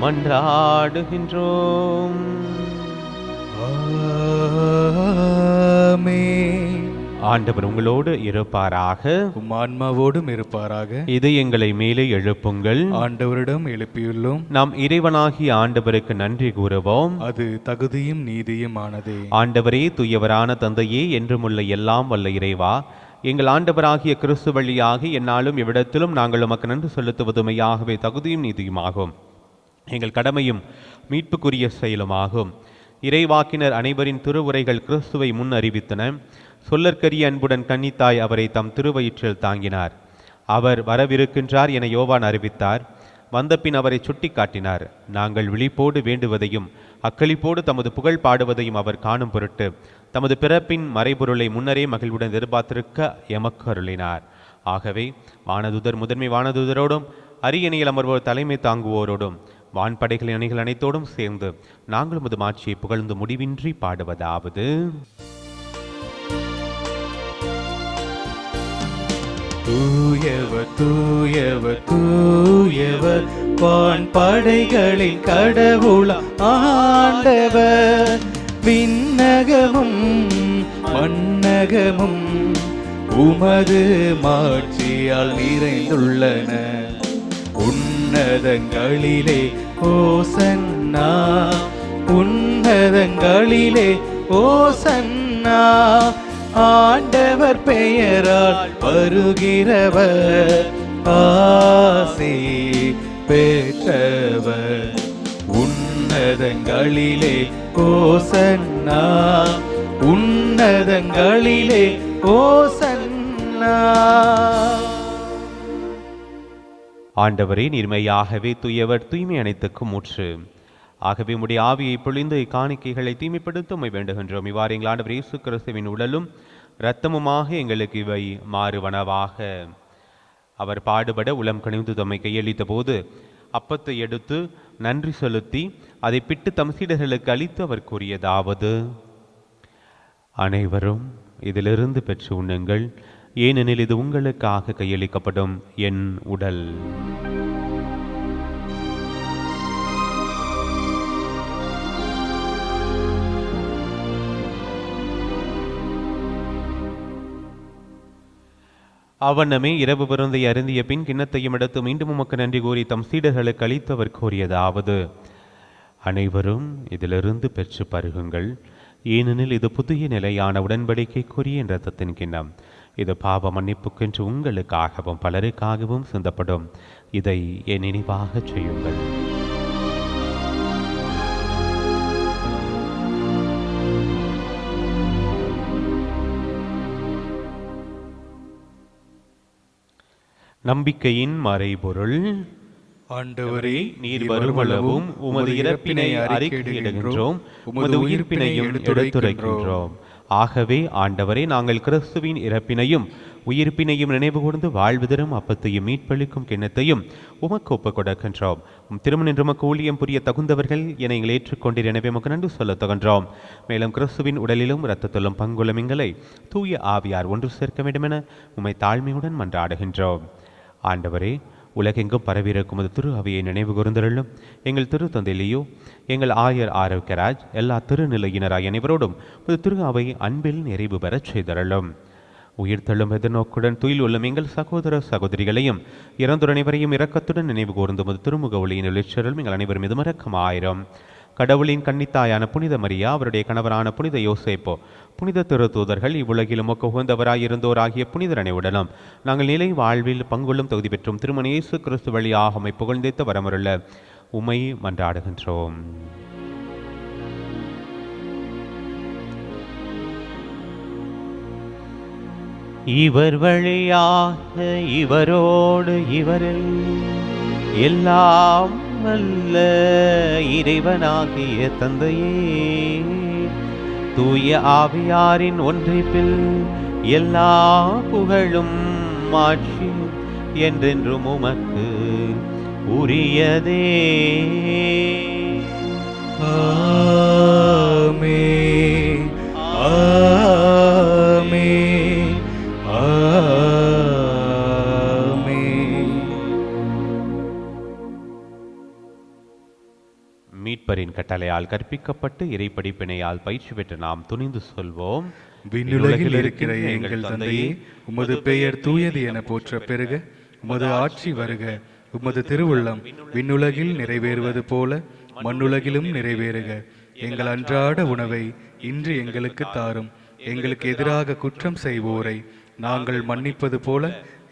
மன்றாடுகின்றோம். ஆண்டவர் உங்களோடு இருப்பாராக, உம் ஆன்மாவோடும் இருப்பாராக. இது எங்களை மேலே எழுப்புங்கள். ஆண்டவரிடம் எழுப்பியுள்ளோம். நாம் இறைவனாகிய ஆண்டவருக்கு நன்றி கூறுவோம். அது தகுதியும் நீதியுமானதே. ஆண்டவரே, தூயவரான தந்தையே, என்றுமுள்ள எல்லாம் வல்ல இறைவா, எங்கள் ஆண்டவராகிய கிறிஸ்து வழியாக என்னாலும் எவ்விடத்திலும் நாங்கள் உமக்கு நன்றி செலுத்துவதுமையாகவே தகுதியும் நீதியுமாகும். எங்கள் கடமையும் மீட்புக்குரிய செயலுமாகும். இறைவாக்கினர் அனைவரின் திருவுரைகள் கிறிஸ்துவை முன் அறிவித்தன. சொல்லற்கரிய அன்புடன் கன்னித்தாய் அவரை தம் திருவயிற்றில் தாங்கினார். அவர் வரவிருக்கின்றார் என யோவான் அறிவித்தார். வந்தபின் அவரை சுட்டி காட்டினார். நாங்கள் விழிப்போடு வேண்டுவதையும் அக்களிப்போடு தமது புகழ் பாடுவதையும் அவர் காணும் பொருட்டு தமது பிறப்பின் மறைபொருளை முன்னரே மகிழ்வுடன் எதிர்பார்த்திருக்க எமக்கு அருளினார். ஆகவே வானதூதர் முதன்மை வானதூதரோடும் அரியணையில் அமர்வோர் தலைமை தாங்குவோரோடும் வான்படைகளின் அணிகள் அனைத்தோடும் சேர்ந்து நாங்கள் உமது மாட்சியை புகழ்ந்து முடிவின்றி பாடுவதாவது: தூயவர் தூயவர் தூயவர் வான்படைகளின் கடவுள் ஆண்டவர். விண்ணகமும் மண்ணகமும் உமது மாட்சியால் நிறைந்துள்ளன. உன்னதங்களிலே ஓசன்னா, உன்னதங்களிலே ஓசன்னா. ஆண்டவர் பெயரால் வருகிறவர் ஆசி பெற்றவர். உன்னதங்களிலே ஓசன்னா, உன்னதங்களிலே ஓசன்னா. ஆண்டவரே, நீர்மையாகவே தூயவர், தூய்மை அனைத்துக்கும் ஊற்று. ஆகவே உம்முடைய ஆவியை பொழிந்து இக்காணிக்கைகளை தூய்மைப்படுத்த உம்மை வேண்டுகின்றோம். இவ்வாறு எங்கள் ஆண்டவர் இயேசு கிறிஸ்துவின் உடலும் இரத்தமுமாக எங்களுக்கு இவை மாறுவனவாக. அவர் பாடுபட உளம் கனிந்து தம்மை கையளித்த போது அப்பத்தை எடுத்து நன்றி செலுத்தி அதை பிட்டு தம் சீடர்களுக்கு அளித்து அவர் கூறியதாவது: அனைவரும் இதிலிருந்து பெற்று உண்ணுங்கள், ஏனெனில் இது உங்களுக்காக கையளிக்கப்படும் என் உடல். அவனமே இரவு விருந்தை அருந்திய பின் கிண்ணத்தையும் எடுத்து மீண்டும் உமக்கு நன்றி கூறி தம் சீடர்களுக்கு அளித்தவர் கூறியதாவது: அனைவரும் இதிலிருந்து பெற்று பருகுங்கள், ஏனெனில் இது புதிய நிலையான உடன்படிக்கைக்குரிய இரத்தத்தின் கிண்ணம். இது பாவ மன்னிப்புக்கென்று உங்களுக்காகவும் பலருக்காகவும் சிந்தப்படும். இதை என் நினைவாக செய்யுங்கள். நம்பிக்கையின் மறைபொருள். ஆண்டவரே, நீர் வருமளவும் உமது இறப்பினை அறிக்கையிடுகின்றோம், உமது உயிர்ப்பினையும் எடுத்துரைக்கின்றோம். ஆகவே ஆண்டவரே, நாங்கள் கிறிஸ்துவின் இறப்பினையும் உயிர்ப்பினையும் நினைவு கூர்ந்து வாழ்வு தரும் அப்பத்தையும் மீட்பளிக்கும் கிண்ணத்தையும் உமக்கு ஒப்புக் கொடுக்கின்றோம். திருமணம் உமக்கு ஊழியம் புரிய தகுந்தவர்கள் என எங்களை ஏற்றுக்கொண்டீர். எனவே உமக்கு நன்றி சொல்ல தகுன்றோம். மேலும் கிறிஸ்துவின் உடலிலும் இரத்தத்திலும் பங்குள்ள எங்களை தூய ஆவியார் ஒன்று சேர்க்க வேண்டுமென உம்மை தாழ்மையுடன் மன்றாடுகின்றோம். ஆண்டவரே, உலகெங்கும் பரவியிருக்கும் அது திரு அவையை நினைவு கூர்ந்தருளும். எங்கள் திரு தந்தையிலேயோ எங்கள் ஆயர் ஆரோக்கியராஜ் எல்லா திருநிலையினராய் அனைவரோடும் ஒரு திரு அவை அன்பில் நிறைவு பெறச் செய்தருளும். உயிர்த்தெழும் எதிர்நோக்குடன் துயில் உள்ளம் எங்கள் சகோதர சகோதரிகளையும் இறந்தோர் அனைவரையும் இரக்கத்துடன் நினைவு கூர்ந்து முது திருமுக ஒளியின் எழுச்சரும் எங்கள் அனைவரும் மீது இரக்கமாயிரும். கடவுளின் கன்னித்தாயான புனித மரியா, அவருடைய கணவரான புனித யோசேப்போ, புனித திருத்தூதர்கள், இவ்வுலகிலும் உகந்தவராயிருந்தோராகிய புனிதர் அனைவருடனும் நாங்கள் நிலை வாழ்வில் பங்குள்ளும் தகுதி பெற்றும் திருமண இயேசு கிறிஸ்து வழியாக உம்மை புகழ்ந்தேத்த வரமுள்ள உம்மை மன்றாடுகின்றோம். இவர் வழியாக இவரோடு இவரில் எல்லாம் வல்ல இறைவனாகிய தந்தையே, தூய ஆவியாரின் ஒன்றிப்பில் எல்லா புகழும் மாட்சியும் என்றென்றும் உமக்கு உரியதே. ஆமென், ஆமென், ஆமென். மீட்பரின் கட்டளையால் கற்பிக்கப்பட்டு இறைப்படிப்பினையால் பயிற்சி பெற்று நாம் துணிந்து சொல்வோம்: விண்ணுலகில் இருக்கிற எங்கள் தந்தையே, உமது பெயர் தூயது என போற்ற பெருக, உமது ஆட்சி வருக, உமது திருவுள்ளம் விண்ணுலகில் நிறைவேறுவது போல மண்ணுலகிலும் நிறைவேறுக. எங்கள் அன்றாட உணவை இன்று எங்களுக்கு தாரும். எங்களுக்கு எதிராக குற்றம் செய்வோரை நாங்கள் மன்னிப்பது போல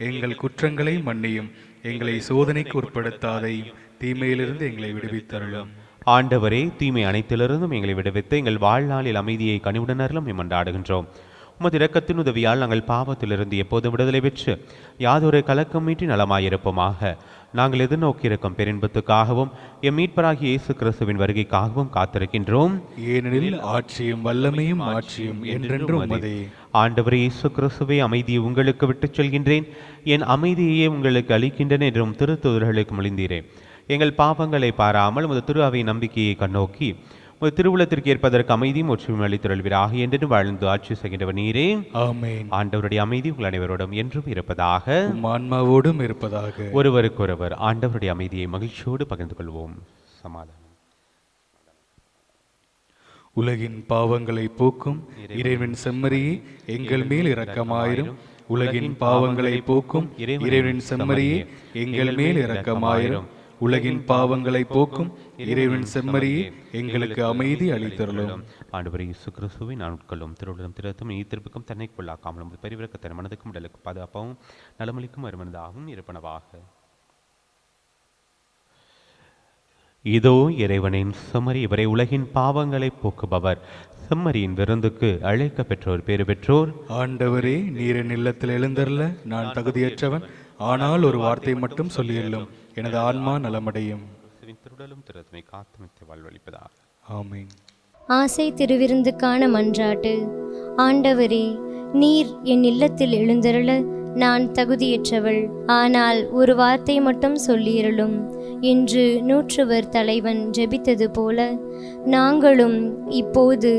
எங்கள் குற்றங்களை மன்னியும். எங்களை சோதனைக்கு உட்படுத்தாதையும், தீமையிலிருந்து எங்களை விடுவித்தருளும். ஆண்டவரே, தீமை அனைத்திலிருந்தும் எங்களை விடுவித்து எங்கள் வாழ்நாளில் அமைதியை கனிவுடனர்களும் மன்றாடுகின்றோம். உமது இரக்கத்தின் உதவியால் நாங்கள் பாவத்திலிருந்து எப்போது விடுதலை பெற்று யாதொரு கலக்கமின்றி நலமாயிருப்போமாக. நாங்கள் எதிர்நோக்கியிருக்கும் பெரின்பத்துக்காகவும் எம் மீட்பராகிய இயேசு கிறிஸ்துவின் வருகைக்காகவும் காத்திருக்கின்றோம். ஏனெனில் ஆட்சியும் வல்லமையும் ஆட்சியும் என்றென்றும் உமதே. ஆண்டவரே இயேசு கிறிஸ்துவே, அமைதியை உங்களுக்கு விட்டுச் செல்கின்றேன், என் அமைதியையே உங்களுக்கு அளிக்கின்றேன் என்றும் திருத்தூதர்களுக்கு மொழிந்தீரே. எங்கள் பாவங்களை பாராமல் உமது திரு அவை நம்பிக்கையை கண்ணோக்கி உமது திருவுளத்திற்கு ஏற்பதற்கு அமைதியும் ஒற்றுமையும் அளித்தருள்வீராக என்று வாழ்ந்து ஆட்சி செய்கின்றவர் நீரே. ஆமென். ஆண்டவருடைய அமைதி உங்கள் அனைவரோடும் என்றும் இருப்பதாக, உம் ஆன்மாவோடும் இருப்பதாக. ஒருவருக்கொருவர் ஆண்டவருடைய அமைதியை மகிழ்ச்சியோடு பகிர்ந்து கொள்வோம். சமாதானம். உலகின் பாவங்களை போக்கும் இறைவன் செம்மறியே, எங்கள் மேல் இரக்கமாயிரும். உலகின் பாவங்களை போக்கும் இறைவன் செம்மறியே, எங்கள் மேல் இரக்கமாயிரும். உலகின் பாவங்களை போக்கும் இறைவன் செம்மறியே, எங்களுக்கு அமைதி அளித்தருளும். ஆண்டவரே இயேசு கிறிஸ்துவை நான் உட்கொள்ளும் திருவுள்ளம் திருத்தும் ஈத்திருப்புக்கும் தன்னை கொள்ளாக்காமலும் பெரிவிறக்கத்தன் மனதுக்கும் உடலுக்கு பாதுகாப்பாகவும் நலமளிக்கும் அருமனதாகவும் இருப்பனவாக. இதோ இறைவனின் செம்மறி, இவரை உலகின் பாவங்களை போக்குபவர். செம்மறியின் விருந்துக்கு அழைக்க பெற்றோர் பேறு பெற்றோர். ஆண்டவரே, நீரின் இல்லத்தில் எழுந்தருள நான் தகுதியற்றவன், ஆனால் ஒரு வார்த்தை மட்டும் சொல்லியுள்ளோம், எனது ஆன்மா நலமடையும். திருடலும் திருத்தமை காத்துமித்து வாழ்வளிப்பதாக. ஆமென். ஆசை திருவிருந்துக்கான மன்றாட்டு. ஆண்டவரே, நீர் என் இல்லத்தில் எழுந்தருள நான் தகுதியற்றவள், ஆனால் ஒரு வார்த்தை மட்டும் சொல்லியருளும் என்று நூற்றுவர் தலைவன் ஜெபித்தது போல நாங்களும் இப்போது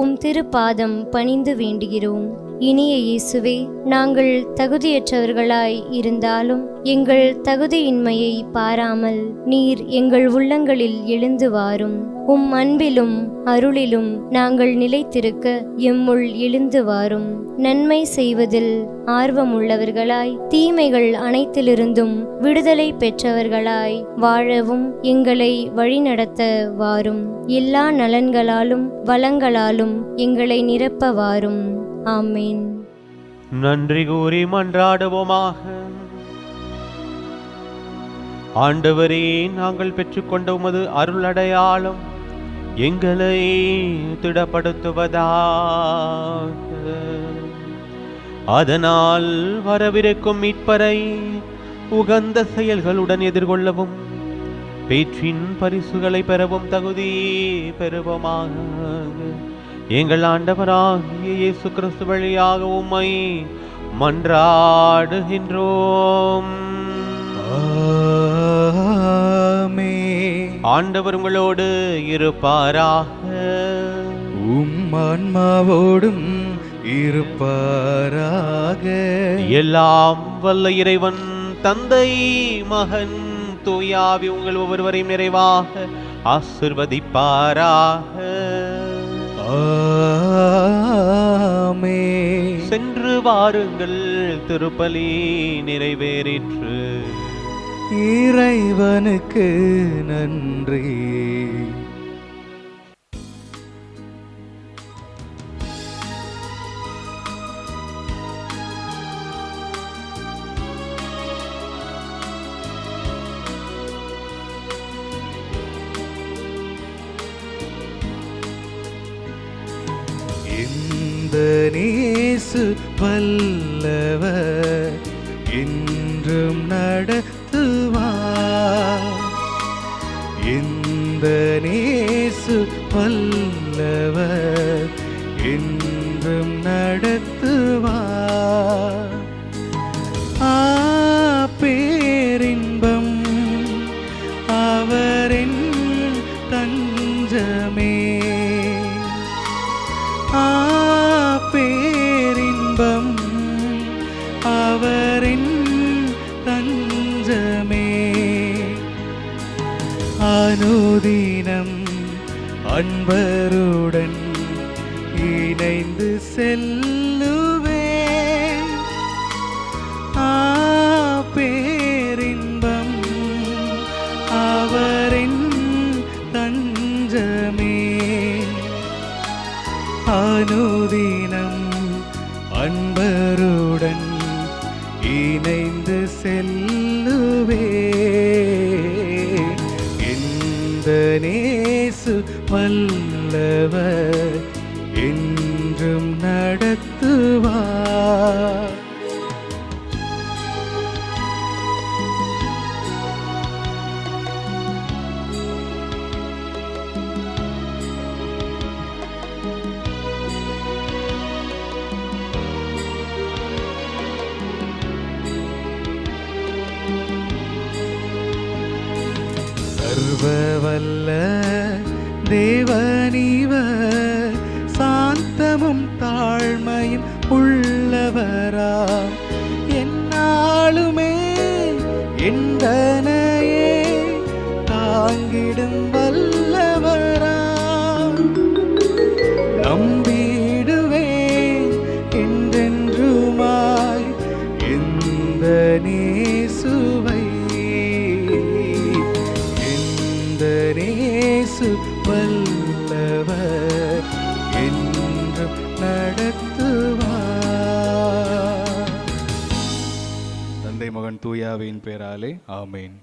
உம் திருப்பாதம் பணிந்து வேண்டுகிறோம். இனிய இயேசுவே, நாங்கள் தகுதியற்றவர்களாய் இருந்தாலும் எங்கள் தகுதியின்மையை பாராமல் நீர் எங்கள் உள்ளங்களில் எழுந்து வாரும். உம் அன்பிலும் அருளிலும் நாங்கள் நிலைத்திருக்க எம்முள் எழுந்து வாரும். நன்மை செய்வதில் ஆர்வமுள்ளவர்களாய் தீமைகள் அனைத்திலிருந்தும் விடுதலை பெற்றவர்களாய் வாழவும் எங்களை வழிநடத்த வாரும். எல்லா நலன்களாலும் வளங்களாலும் எங்களை நிரப்ப வாரும். ஆமென். நன்றி கூறி மன்றாடுவோமாக. ஆண்டவரே, நாங்கள் பெற்றுக்கொண்ட உமது அருள் அடையாளம் எங்களை திடப்படுத்துவதாக. அதனால் வரவிருக்கும் மீட்பரை உகந்த செயல்களுடன் எதிர்கொள்ளவும் பேற்றின் பரிசுகளை பெறவும் தகுதி பெறுவோமாக. எங்கள் ஆண்டவராகிய இயேசு கிறிஸ்து வழியாக உம்மை மன்றாடுகின்றோம். ஆண்டவர் உங்களோடு இருப்பாராக. உம் ஆன்மாவோடும் இருப்பாராக. எல்லாம் வல்ல இறைவன் தந்தை, மகன், தூயாவி உங்கள் ஒவ்வொருவரையும் நிறைவாக ஆசிர்வதிப்பாராக. ஆமென். சென்று வாருங்கள், திருப்பலி நிறைவேறிற்று. இறைவனுக்கு நன்றி. இந்த நேசு வல்லவர் என்றும் நடத்துவார். இந்த நேசு வல்லவர் என்றும் நடத்துவார். பேரின்பம் அவரின் தஞ்சமே. பேரின்பம் அவரின் தஞ்சமே. அனுதினம் அன்பருடன் இணைந்து செல்லுவேன். பேரின்பம் அவரின் தஞ்சமே. அனுதினம் அன்பருடன் இணைந்து செல்லுவே. என் இந்த நேசு வல்லவர் என்றும் நடத்துவார். சர்வவல்ல தேவனிவர் சாந்தமும் தாழ்மையும் உள்ளவராம், என்னாலுமே எந்தனையே தாங்கிடும் வல்லவராம். நம்பிடுவேன் என்றென்றுமாய் எந்த நேசுவை, நேசு வல்லவர் என்றும் நடத்துவார். தந்தை மகன் தூயாவின் பேராலே ஆமேன்.